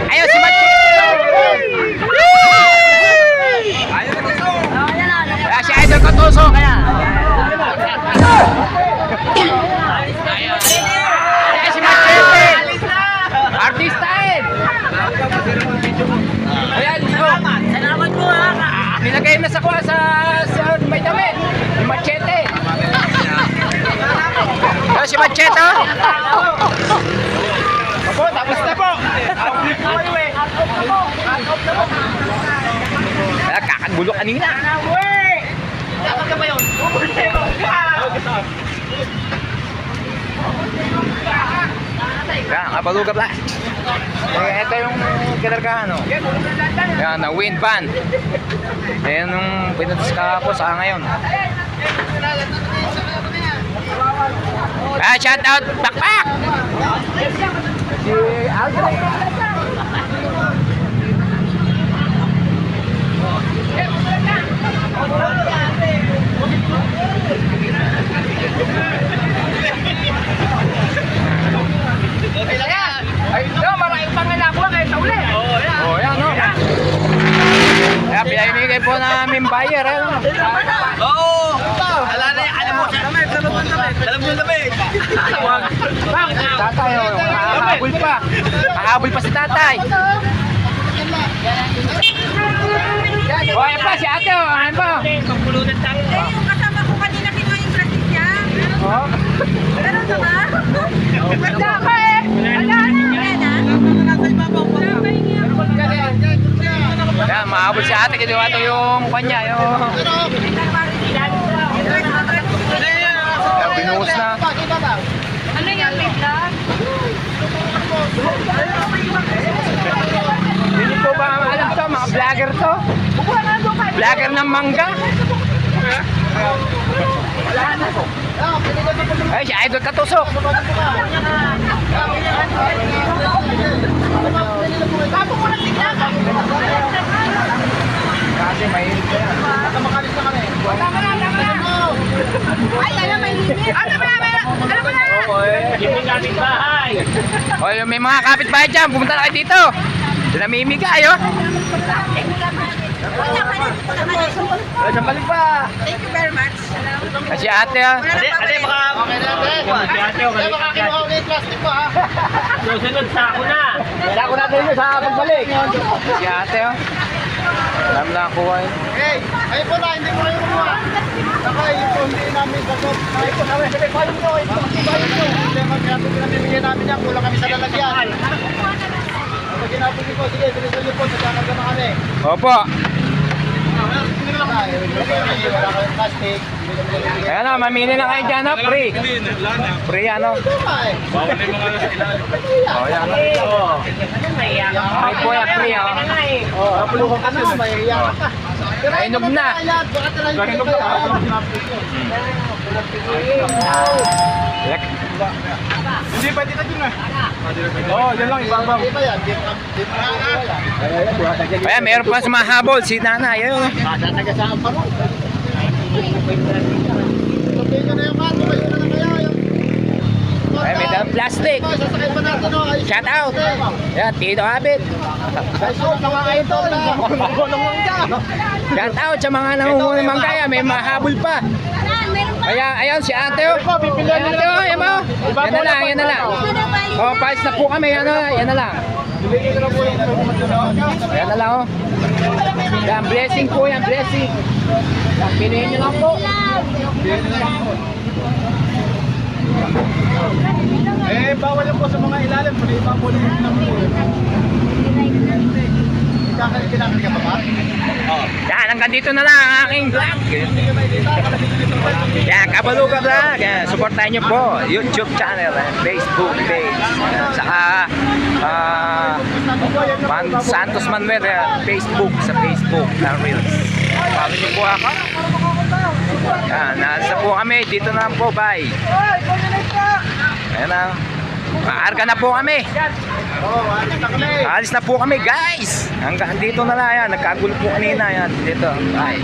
Ayun, si Machete. Kaya si Idol Katuso, kaya. Ayun, si Machete. Artistain. Ayan, salamat po ha. Nilagay na sa kuha sa may damit. Si Machete. Ayun, si Machete. Opo, tapos na po. Kakagulo kanina. Dapat ka ba yun? Yan, kabaluga pala. Ito yung kinargahan, no? Yan, na wind van. Yan yung pinatas kahapon sa ngayon. Shout out, Pakpak! Si Aldrin. Ay, no, maraming panganak ko kayo sa uli. Oh, yan, no. Kaya pinahimigay po namin buyer, eh, no. Oo! Ala na yan, alam mo siya. Alam mo namin. Tatay, oh, makahabol pa. Makahabol pa si tatay. Oh, ayan pa, si ate, oh, ayan pa. Pagpulunan tayo. Yung kasama ko kanina kinuha yung plastic niya. Oh. Ganun na ba? Wala ka eh. Wala na. Yan, mahabol si ate, kinuha to yung kanya, yung... Yan, binuhos na. Ano yung vlog? Hindi po ba alam to, mga vlogger to? Vlogger ng mangga? Ay, si Idol Katusok. Kasi mahilig ka yan. Makalis na kami. Ay, ano may limit? Ano ba? Ano ba? Yung kapitbahay. O, yung may mga kapitbahay dyan, pumunta na kayo dito. Sila mimigay, oh. Sa balik pa. Thank you very much. Kasi ate, ah. Ate, baka... Si ate, baka kinuha ko yung plastic mo, ha? Susunod, sako na. Sako na din sa pagbalik. Si ate, oh. Alam lang ako, eh. Hey, ayun po na, hindi po kayo kumuha. Saka, yun po, hindi namin sagot. Ayun po, sabi, bayo nyo, ito, bayo nyo. Hindi, magkano pinamimigay namin yan, kulang kami sa lalagyan. Pag ginapos nyo po, sige, bilisan nyo po, nagkakarga na kami. Opo. Wala kayong plastic. Ayan na, mamili na kayo dyan, oh. Free. Free, ano? Bawal na yung mga nasa ilalim. O, yan. Free po yan, free, oh. Kapulukan ka na, mahihiya ka pa. Nainog na. Kahinog na. Hindi, pwede na dun, Oo, yan lang, ibang-bang. Di ba yan? Di ba? Ayan, meron pa sumahabol, si nanay, ayun. Taga-saan pa rin. Sabihin nyo na yung mato, kayo na na kaya. Ayan, may dalang plastic. Sasakay pa natin, o. Shout out. Ayan, Tito Abit. Guys, o, mga ito na. Ng mangga. Shout out sa mga nangungunan ng mangga, may mahabol pa. Kaya, ayan, si ate, oh. Ayan, ate, oh, ayan mo. Yan na lang, yan na lang. Oh, palis na po kami, yan na lang. Yan na lang, oh. Yan, blessing po yan, blessing. Yan, pilihin nyo lang po. Eh, bawal yung po sa mga ilalim. Muli pa po naman ng po. Kailangan ka pa ba? Yan, hanggang dito na lang ang aking vlog. Yan, Kabaluga Vlog. Yan, supportahan nyo po YouTube channel, Facebook page. Saka Santos Manuel, Facebook, sa Facebook na Reels. Follow nyo po ako. Yan, nasa po kami. Dito na po, bye. Ayan na. Maarga na po kami. Alis na po kami, guys. Hanggang dito na lang yan. Nagkagulo po kanina yan. Dito. Bye.